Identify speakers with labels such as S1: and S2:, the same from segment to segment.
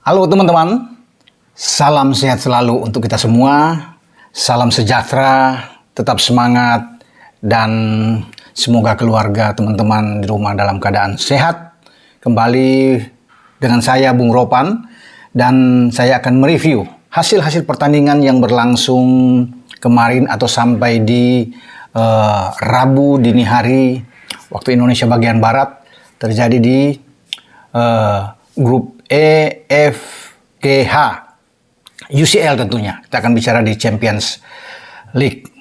S1: Halo teman-teman, salam sehat selalu untuk kita semua, salam sejahtera, tetap semangat, dan semoga keluarga teman-teman di rumah dalam keadaan sehat. Kembali dengan saya Bung Ropan, dan saya akan mereview hasil-hasil pertandingan yang berlangsung kemarin atau sampai di Rabu dini hari waktu Indonesia bagian Barat, terjadi di grup E, F, G, H, UCL tentunya. Kita akan bicara di Champions League.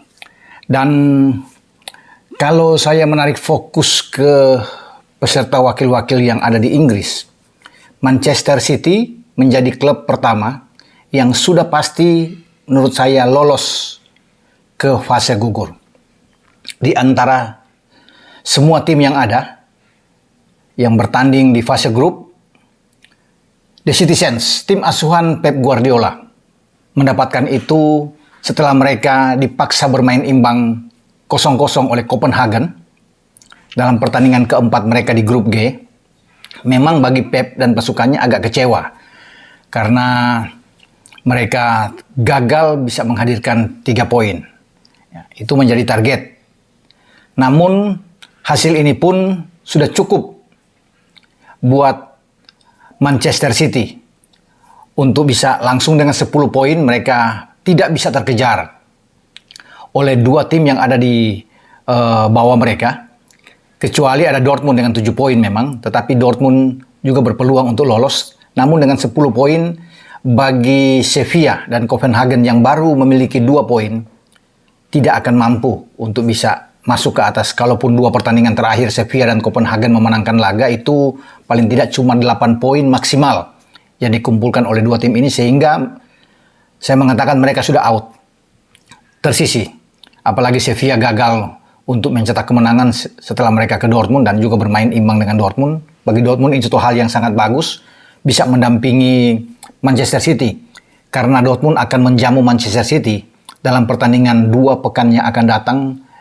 S1: Dan kalau saya menarik fokus ke peserta wakil-wakil yang ada di Inggris, Manchester City menjadi klub pertama yang sudah pasti menurut saya lolos ke fase gugur. Di antara semua tim yang ada yang bertanding di fase grup, The Citizens, tim asuhan Pep Guardiola, mendapatkan itu setelah mereka dipaksa bermain imbang 0-0 oleh Copenhagen dalam pertandingan keempat mereka di grup G. Memang bagi Pep dan pasukannya agak kecewa karena mereka gagal bisa menghadirkan 3 poin. Ya, itu menjadi target. Namun hasil ini pun sudah cukup buat Manchester City untuk bisa langsung dengan 10 poin. Mereka tidak bisa terkejar oleh 2 tim yang ada di bawah mereka, kecuali ada Dortmund dengan 7 poin memang, tetapi Dortmund juga berpeluang untuk lolos. Namun dengan 10 poin bagi Sevilla dan Copenhagen yang baru memiliki 2 poin tidak akan mampu untuk bisa masuk ke atas. Kalaupun 2 pertandingan terakhir Sevilla dan Copenhagen memenangkan laga, itu paling tidak cuma 8 poin maksimal yang dikumpulkan oleh 2 tim ini, sehingga saya mengatakan mereka sudah out, tersisi. Apalagi Sevilla gagal untuk mencetak kemenangan setelah mereka ke Dortmund dan juga bermain imbang dengan Dortmund. Bagi Dortmund itu hal yang sangat bagus, bisa mendampingi Manchester City, karena Dortmund akan menjamu Manchester City dalam pertandingan 2 pekan yang akan datang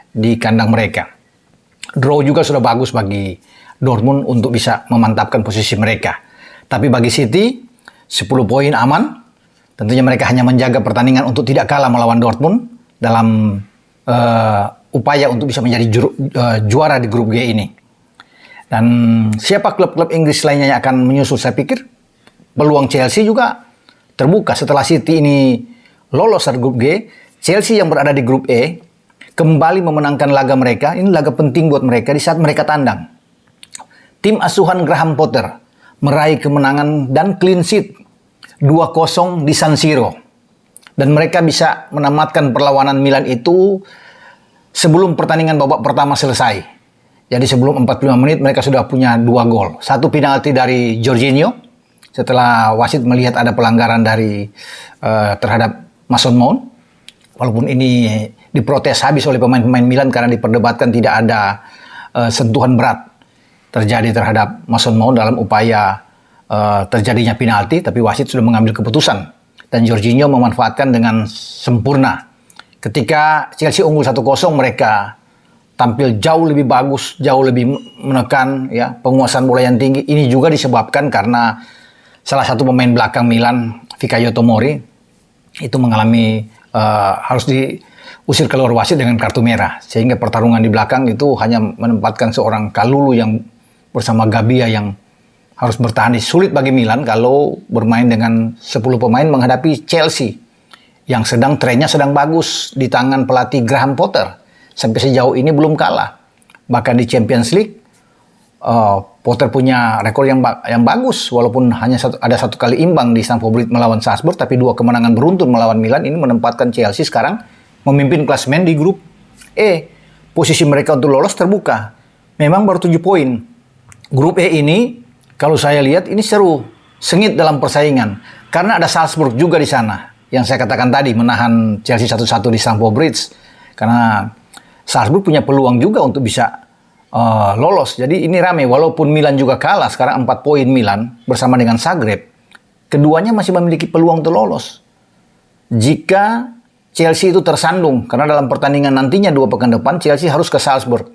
S1: di kandang mereka. Draw juga sudah bagus bagi Dortmund untuk bisa memantapkan posisi mereka. Tapi bagi City, 10 poin aman. Tentunya mereka hanya menjaga pertandingan untuk tidak kalah melawan Dortmund dalam upaya untuk bisa menjadi juara di grup G ini. Dan siapa klub-klub Inggris lainnya yang akan menyusul? Saya pikir peluang Chelsea juga terbuka setelah City ini lolos dari grup G. Chelsea yang berada di grup E kembali memenangkan laga mereka. Ini laga penting buat mereka di saat mereka tandang. Tim asuhan Graham Potter meraih kemenangan dan clean sheet 2-0 di San Siro. Dan mereka bisa menamatkan perlawanan Milan itu sebelum pertandingan babak pertama selesai. Jadi sebelum 45 menit mereka sudah punya 2 gol. 1 penalti dari Jorginho setelah wasit melihat ada pelanggaran dari terhadap Mason Mount. Walaupun ini diprotes habis oleh pemain-pemain Milan karena diperdebatkan tidak ada sentuhan berat terjadi terhadap Mason Mount dalam upaya terjadinya penalti, tapi wasit sudah mengambil keputusan dan Jorginho memanfaatkan dengan sempurna. Ketika Chelsea unggul 1-0, mereka tampil jauh lebih bagus, jauh lebih menekan, ya, penguasaan bola yang tinggi. Ini juga disebabkan karena salah satu pemain belakang Milan, Fikayo Tomori, itu mengalami harus diusir keluar wasit dengan kartu merah, sehingga pertarungan di belakang itu hanya menempatkan seorang Kalulu yang bersama Gabia yang harus bertahan. Sulit bagi Milan kalau bermain dengan 10 pemain menghadapi Chelsea yang trennya sedang bagus di tangan pelatih Graham Potter. Sampai sejauh ini belum kalah. Bahkan di Champions League Potter punya rekor yang bagus, walaupun hanya ada 1 kali imbang di Stamford Bridge melawan Salzburg, tapi 2 kemenangan beruntun melawan Milan. Ini menempatkan Chelsea sekarang memimpin klasemen di grup E. Posisi mereka untuk lolos terbuka. Memang baru 7 poin. Grup E ini kalau saya lihat ini seru, sengit dalam persaingan karena ada Salzburg juga di sana. Yang saya katakan tadi, menahan Chelsea 1-1 di Stamford Bridge, karena Salzburg punya peluang juga untuk bisa lolos. Jadi ini rame, walaupun Milan juga kalah sekarang 4 poin Milan bersama dengan Zagreb. Keduanya masih memiliki peluang untuk lolos. Jika Chelsea itu tersandung, karena dalam pertandingan nantinya 2 pekan depan Chelsea harus ke Salzburg.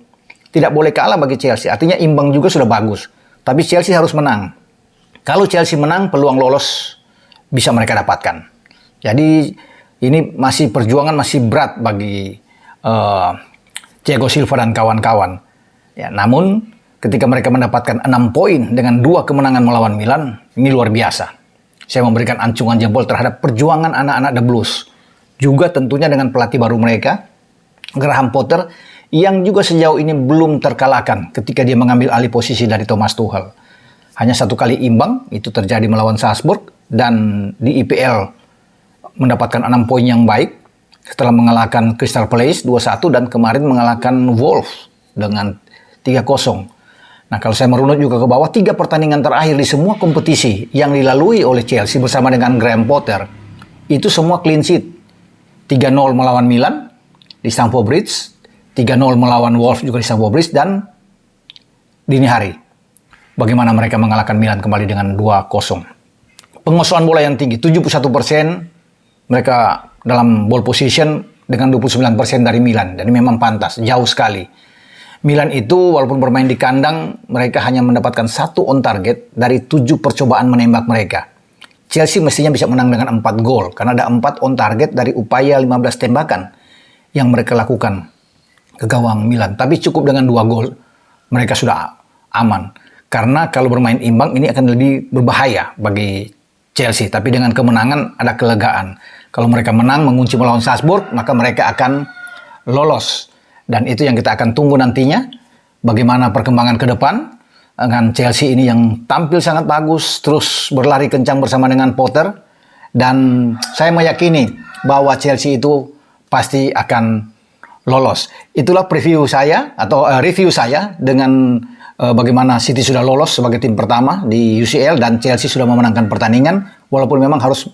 S1: Tidak boleh kalah bagi Chelsea, artinya imbang juga sudah bagus. Tapi Chelsea harus menang. Kalau Chelsea menang, peluang lolos bisa mereka dapatkan. Jadi ini masih perjuangan masih berat bagi Thiago Silva dan kawan-kawan. Ya, namun ketika mereka mendapatkan 6 poin dengan 2 kemenangan melawan Milan, ini luar biasa. Saya memberikan ancungan jempol terhadap perjuangan anak-anak The Blues. Juga tentunya dengan pelatih baru mereka, Graham Potter, yang juga sejauh ini belum terkalahkan ketika dia mengambil alih posisi dari Thomas Tuchel. Hanya 1 kali imbang, itu terjadi melawan Salzburg, dan di IPL mendapatkan 6 poin yang baik setelah mengalahkan Crystal Palace 2-1 dan kemarin mengalahkan Wolves dengan 3-0. Nah, kalau saya merunut juga ke bawah, 3 pertandingan terakhir di semua kompetisi yang dilalui oleh Chelsea bersama dengan Graham Potter, itu semua clean sheet. 3-0 melawan Milan di Stamford Bridge, 3-0 melawan Wolves juga di Stamford Bridge, dan dini hari bagaimana mereka mengalahkan Milan kembali dengan 2-0. Penguasaan bola yang tinggi, 71% mereka dalam ball position dengan 29% dari Milan. Dan ini memang pantas, jauh sekali. Milan itu walaupun bermain di kandang, mereka hanya mendapatkan 1 on target dari 7 percobaan menembak mereka. Chelsea mestinya bisa menang dengan 4 gol, karena ada 4 on target dari upaya 15 tembakan yang mereka lakukan ke gawang Milan. Tapi cukup dengan 2 gol, mereka sudah aman. Karena kalau bermain imbang ini akan lebih berbahaya bagi Chelsea. Tapi dengan kemenangan ada kelegaan. Kalau mereka menang mengunci melawan Salzburg, maka mereka akan lolos. Dan itu yang kita akan tunggu nantinya. Bagaimana perkembangan ke depan dengan Chelsea ini yang tampil sangat bagus, terus berlari kencang bersama dengan Potter. Dan saya meyakini bahwa Chelsea itu pasti akan lolos. Itulah preview saya atau review saya dengan bagaimana City sudah lolos sebagai tim pertama di UCL dan Chelsea sudah memenangkan pertandingan. Walaupun memang harus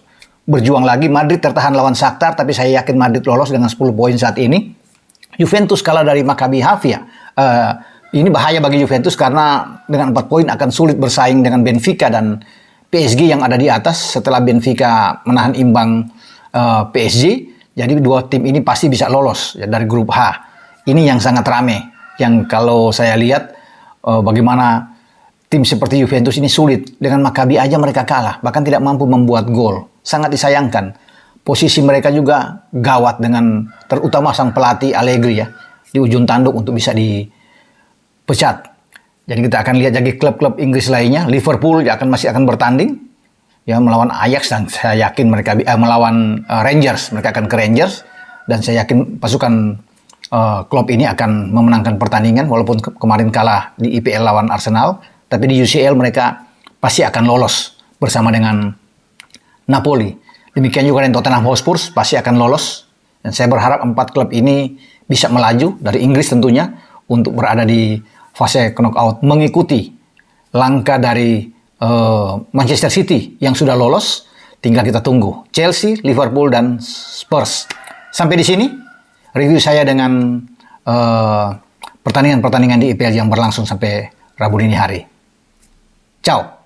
S1: berjuang lagi. Madrid tertahan lawan Shakhtar, tapi saya yakin Madrid lolos dengan 10 poin saat ini. Juventus kalah dari Maccabi Haifa. Ini bahaya bagi Juventus karena dengan 4 poin akan sulit bersaing dengan Benfica dan PSG yang ada di atas setelah Benfica menahan imbang PSG. Jadi 2 tim ini pasti bisa lolos ya, dari grup H. Ini yang sangat rame. Yang kalau saya lihat bagaimana tim seperti Juventus ini sulit. Dengan Maccabi aja mereka kalah, bahkan tidak mampu membuat gol. Sangat disayangkan. Posisi mereka juga gawat dengan terutama sang pelatih Allegri ya, di ujung tanduk untuk bisa dipecat. Jadi kita akan lihat lagi klub-klub Inggris lainnya. Liverpool masih akan bertanding ya melawan Ajax, dan saya yakin mereka melawan Rangers. Mereka akan ke Rangers dan saya yakin pasukan klub ini akan memenangkan pertandingan walaupun kemarin kalah di IPL lawan Arsenal, tapi di UCL mereka pasti akan lolos bersama dengan Napoli. Demikian juga dengan Tottenham Hotspur pasti akan lolos, dan saya berharap 4 klub ini bisa melaju dari Inggris tentunya untuk berada di fase knockout, mengikuti langkah dari Manchester City yang sudah lolos. Tinggal kita tunggu Chelsea, Liverpool, dan Spurs. Sampai di sini review saya dengan pertandingan-pertandingan di IPL yang berlangsung sampai Rabu dini hari. Ciao.